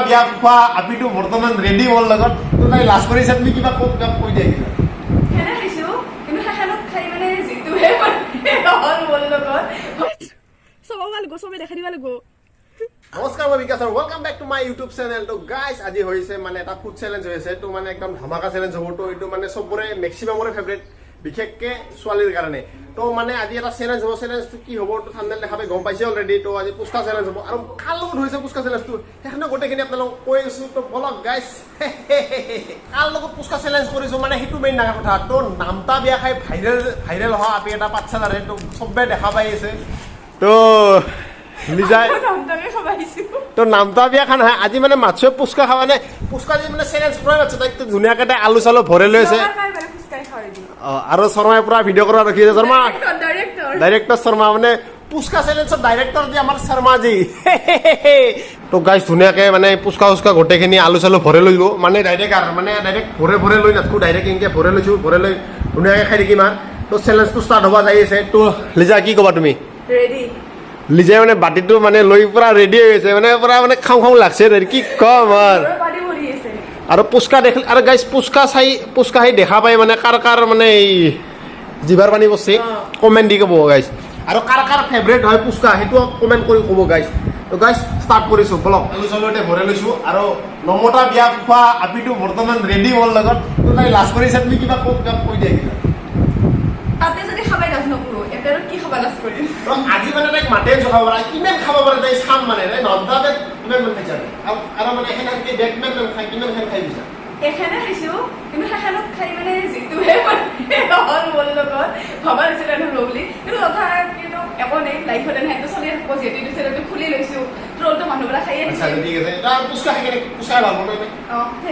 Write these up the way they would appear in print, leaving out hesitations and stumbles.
বিয়া খোৱা আপিটো বৰ্তমান ৰেডি মোৰ লগত তো তাই লাজ কৰিছে তুমি কিবা কৈ দিয়া কিবা খানা খাইছো কিন্তু খানাত খাই মানে যিটোহে হ'ল মোৰ লগত চবে ভাল গো চবে দেখা দিব লাগিব নমস্কাৰ মই বিকাশ আৰু welcome back to my YouTube channel তো গাইজ আজি হৈছে মানে এটা ফুড চেলেঞ্জ হৈছে তো মানে একদম ধামাকা চেলেঞ্জ হ'ব তো এইটো মানে চবৰে মেক্সিমামৰে ফেভৰেট বিশেষকে ছোৱালীৰ কাৰণে তো মানে আজি এটা চেলেঞ্জ হ'ব চেলেঞ্জটো কি হ'ব তো থাম্বনেল দেখাবে গম পাইছে অলৰেডি তো আজি পুষ্কা চেলেঞ্জ হ'ব আৰু কাৰ লগত হৈছে পুষ্কা চেলেঞ্জটো সেইকাৰণে গোটেইখিনি আপোনালোকক কৈ আছো তো বলক গাইজ কাৰ লগত পুষ্কা চেলেঞ্জ কৰিছো মানে সেইটো মেইন ডাঙৰ কথা তো নামতা বিয়া খাই ভাইৰেল হোৱা আপি এটা পাঠশালাৰে তো চবে দেখা পাই আছে তো লিজাই তো নামতা বিয়া খান হয় আজি মানে মাছে পুষ্কা খাৱা নাই পুষ্কা যি মানে চেলেঞ্জ কৰা আছে তাইক ধুনীয়াকৈ তাই আলু চালু ভৰাই লৈছে আৰু শৰ্মাই পুৰা ভিডিঅ' কৰা ৰাখিছে শৰ্মা ডাইৰেক্টৰ শৰ্মা মানে পুষ্কা চেলেঞ্জৰ ডাইৰেক্টৰ যি আমাৰ শৰ্মা জি তো গাইজ ধুনীয়াকৈ মানে পুষ্কা গোটেইখিনি আলু চালু ভৰাই লৈ গ'ল মানে ডাইৰেক্ট ভৰে লৈ নাথাকোঁ ডাইৰেক্ট এনেকৈ ভৰাই লৈছোঁ ভৰাই লৈ ধুনীয়াকৈ খাই থাকিম আৰু তো চেলেঞ্জটো ষ্টাৰ্ট হ'ব যাই আছে তো লিজা কি ক'বা তুমি ৰেডি লিজাই মানে বাতিটো মানে লৈ পুৰা ৰেডি হৈ আছে মানে পুৰা মানে খাওঁ লাগছে কি কম আৰু পুষ্কা দেখিলে আৰু গাইজ পুষ্কা চাই দেখা পাই মানে কাৰ মানে এই জিভাৰ পানী বসছে কমেণ্ট দি ক'ব গাইজ আৰু কাৰ ফেভৰেট হয় পুষ্কা সেইটো কমেণ্ট কৰি ক'ব গাইজ তো গাইজ ষ্টাৰ্ট কৰিছোঁ বলক আলু চালুতে ভৰাই লৈছোঁ আৰু নমতা বিয়া খোৱা আপিটো বৰ্তমান ৰেডি মোৰ লগত তো তাই লাজ কৰিছে তুমি কিবা কৈ দিয়া কিবা তাতে যদি খাবাই লাজ নকৰো এতিয়া কি খাবা লাজ কৰিম আজি মানে তাইক মাতে জখাব পাৰে কিমান খাব পাৰে তাই চাম মানে নন্দাতে কিমান খাইছা আৰু মানে এখানকে বেগ কিমান খাই দিছা এখানে খাইছো কিন্তু খানাত খাই মানে যিটোহে হ'ল মোৰ লগত ভবা নাছিলে আৰু বুলি কিন্তু কথা কিন্তু একো নাই লাইফত এনেকৈ চলি থাকিব যিহেতু এইটো চেনেলটো খুলি লৈছো ট্ৰলটো মানুহবিলাক খাইয়ে দিছে ঠিক আছে তাৰ পুষ্কা খাই কেনে পুষ্কা ভাল বনাই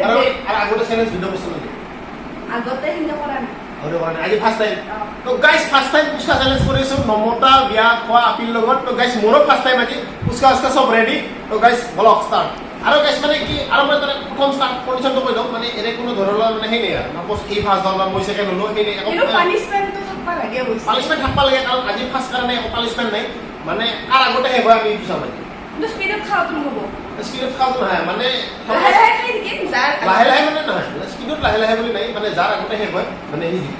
আৰু আগতে চেলেঞ্জ ভিডিঅ' কৰিছিল নেকি আগতে হিন্দা কৰা নাই আজি ফাৰ্ষ্ট টাইম তো গাইজ ফাৰ্ষ্ট টাইম পুষ্কা চেলেঞ্জ কৰিছোঁ নমতা বিয়া খোৱা আপিৰ লগত তো গাইজ মোৰো ফাৰ্ষ্ট টাইম আজি পুষ্কা চব ৰেডি তো গাইজ বলক ষ্টাৰ্ট আৰু গাইজ মানে কি আৰু মই মানে প্ৰথম ষ্টাৰ্ট কণ্ডিশ্যনটো কৈ দিওঁ মানে এনে কোনো ধৰণৰ মানে সেই নাই আৰু মই এই ফাৰ্ষ্ট হ'ল বা মই ছেকেণ্ড হ'লো সেই নাই কিন্তু পানিছমেণ্টটো থাকবা লাগে পানিছমেণ্ট থাকবা লাগে কাৰণ আজি ফাৰ্ষ্ট কাৰণে একো পানিছমেণ্ট নাই মানে কাৰ আগতে শেষ হয় আমি এইটো চাম কিন্তু স্পীডত খাওঁতো নহ'ব স্পীডত খাওঁতো নহয় মানে লাহে লাহে খাই থাকিম যাৰ লাহে মানে নহয় স্পীডত লাহে বুলি নাই মানে যাৰ আগতে শেষ হয় মানে সি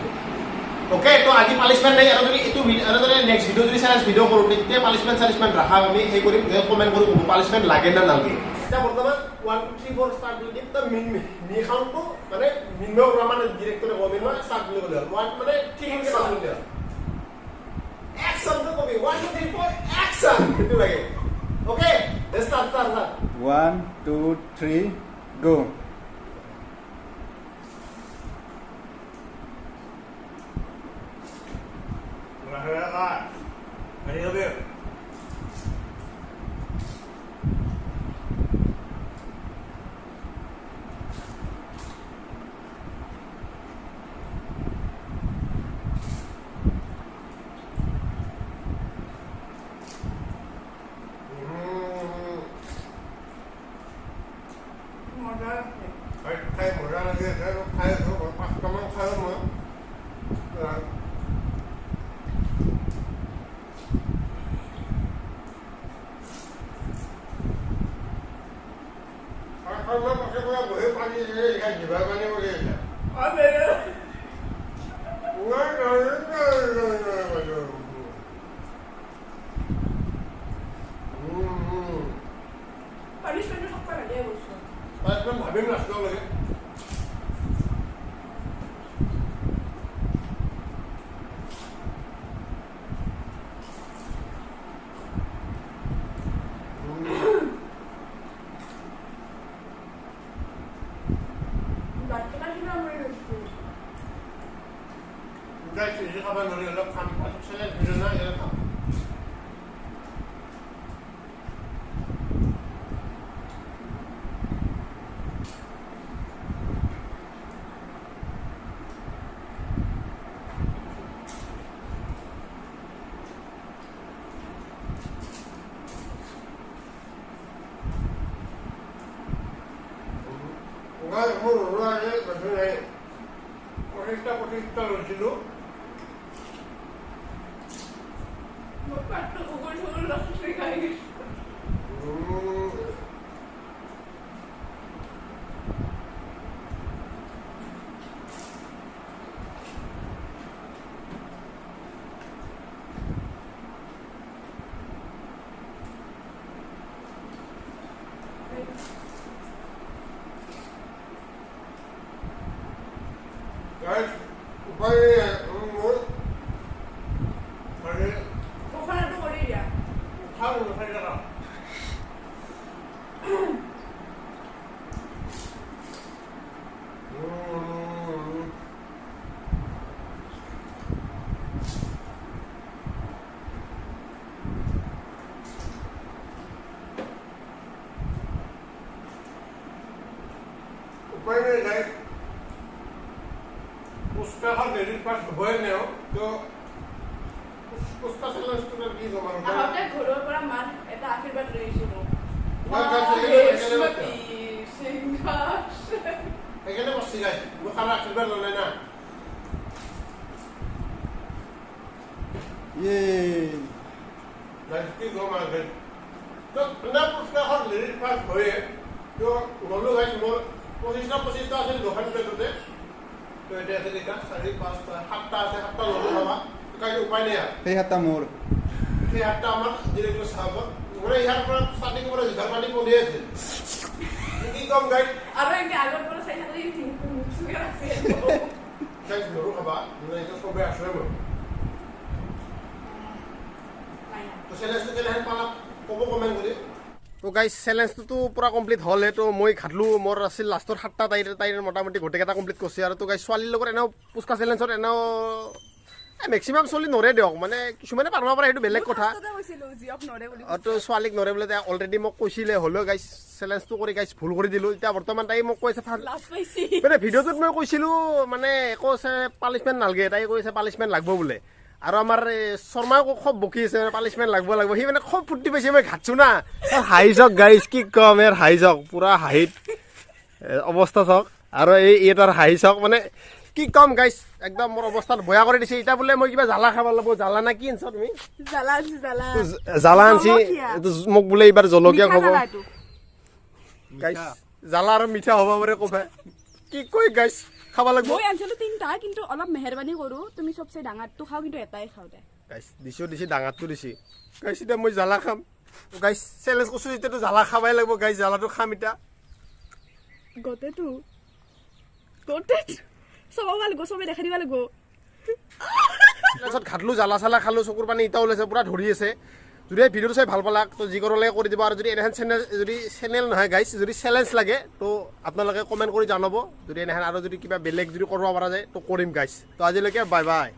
ওকে তো আজি পানিছমেণ্ট নাই আৰু যদি এইটো আৰু যদি নেক্সট ভিডিঅ' যদি চেলেঞ্জ ভিডিঅ' কৰোঁ তেতিয়া পানিছমেণ্ট ৰাখা আমি সেই কৰিম কমেণ্ট কৰি ক'ব পানিছমেণ্ট লাগে না নালাগে এতিয়া বৰ্তমান 1 2 3 4 ষ্টাৰ্ট কৰি দিম তো মি খাউণ্টটো মানে মিনমেও কৰা মানে ডিৰেক্টৰে ক'ব মিনমেও ষ্টাৰ্ট বুলি ক'লে হ'ল 1 মানে ঠিক এনেকৈ চাব বুলি হ'ল একশ্যনটো কবি 1 2 3 4 একশ্যন সেইটো লাগে ওকে ষ্টাৰ্ট 1 2 3 go খাই মজা লাগি আছে খাই আছোঁ পাঁচটামান খাই মই বহি পানী জিভাৰ পানী কৰি আছে পানিছমেণ্টটো থাকবা লাগে বস্তু ভাবিম লাষ্টৰ লাগে খাব নোৱাৰি অলপ খাম চেলেঞ্জ ভিডিঅ' নাই খাম মোৰ প্ৰতিষ্ঠা লৈছিলোঁ Guys, উপায় মোৰ মানে ঘোষণাটো কৰি দিয়া খাওঁ খাই থাকা উপায় নেই গাইজ उसका हर क्रेडिट कार्ड भर ने हो तो उसका चैलेंज तो कर दीजिए हमारे को আহতে ঘৰৰ পৰা মাৰ এটা আশীৰ্বাদ লৈ আহিছো এখানে বসছি গাইজ দোকানে আশীর্বাদ ললে না Yay! गाइज की गो मार गए तो ना उसका हर क्रेडिट कार्ड भरे तो बोलो गाइज मोर 25 আছে দোকান পেটোতে তো এটা আছে দেখা 4 5 7টা আছে 7টা ললো বাবা কাই উপায় নেই আর Hey, hata more. এই 8টা আমার ডিরেক্টর সাহেব ওরে ইয়ার পর স্টার্টিং করে ঘর পানি পড়ে আছে কি কম গাইড আৰু এনে আগৰ পৰা চাই থাকলি মুখে আছে গাইজ নৰো খাবা মানে এটা সবে আসলে মই তো চ্যালেঞ্জটো কেনে পালা কব কমেন্ট কৰি তো গাইজ চ্যালেঞ্জটো পুৰা কমপ্লিট হ'ল তো মই খাটলো মোৰ আছিল লাষ্টৰ 7টা তাইৰ মোটামুটি গোটেইকেইটা কমপ্লিট কৰিছে আৰু তো গাইজ ছোৱালীৰ লগত এনেও পুচকা চ্যালেঞ্জত এনেও মেক্সিমাম চলি নৰে দিয়ক মানে কিছুমানে পাৰিব পাৰে সেইটো বেলেগ কথা তো ছোৱালীক নৰে বোলে তাই অলৰেডি মোক কৈছিলে হ'লেও গাইজ চ্যালেঞ্জটো কৰি গাইজ ভুল কৰি দিলোঁ এতিয়া বৰ্তমান তাই মোক কৈছে মানে ভিডিঅ'টোত মই কৈছিলোঁ মানে একো পানিছমেণ্ট নালাগে তাই কৈছে পানিছমেণ্ট লাগব বোলে আৰু আমাৰ শৰ্মাও খুব বকি আছে পানিছমেণ্ট লাগব সি মানে খুব ফূৰ্তি পাইছে মই ঘাটছোঁ না হাঁহি চাওক গাইজ কি কম ইয়াৰ হাঁহি চাওক পূৰা হাঁহিত অৱস্থা চাওক আৰু এই তাৰ হাঁহি চাওক মানে কি কম গাইজ একদম মোৰ অৱস্থাত বয়া কৰি দিছে এতিয়া বোলে মই কিবা জ্বালা খাব লাগিব জ্বালা না কি আনছা তুমি জ্বালা আনছি মোক বোলে এইবাৰ জলকীয়া খাব গাইজ জ্বালা আৰু মিঠা হ'ব পাৰে কফে কি কৈ গাইজ খাব লাগিব মই আনছিলো তিনটা কিন্তু অলপ মেহৰবানি কৰো তুমি সবচে ডাঙৰটো খাও কিন্তু এটাই খাও দে গাইজ দিছি ডাঙৰটো দিছি গাইজ এতিয়া মই জ্বালা খাম গাইজ চেলেঞ্জ কৰিছোঁ এতিয়াতো জ্বালা খাবাই লাগিব গাইজ জ্বালাটো খাম এতিয়া গোটেটো সব ভাল গো সবে দেখা দিবা লাগিব তাৰপিছত ঘাটলো জ্বালা চালা খালোঁ চকুৰ পানী ইটা ওলাইছে পূৰা ধৰি আছে যদি এই ভিডিঅ'টো চাই ভাল পালাক তো যি কৰলৈকে কৰি দিব আৰু যদি এনেহেন চেনেল নহয় গাইজ যদি চেলেঞ্জ লাগে তো আপোনালোকে কমেণ্ট কৰি জনাব যদি এনেহেন আৰু যদি কিবা বেলেগ যদি কৰিব পৰা যায় তো কৰিম গাইজ তো আজিলৈকে বাই বাই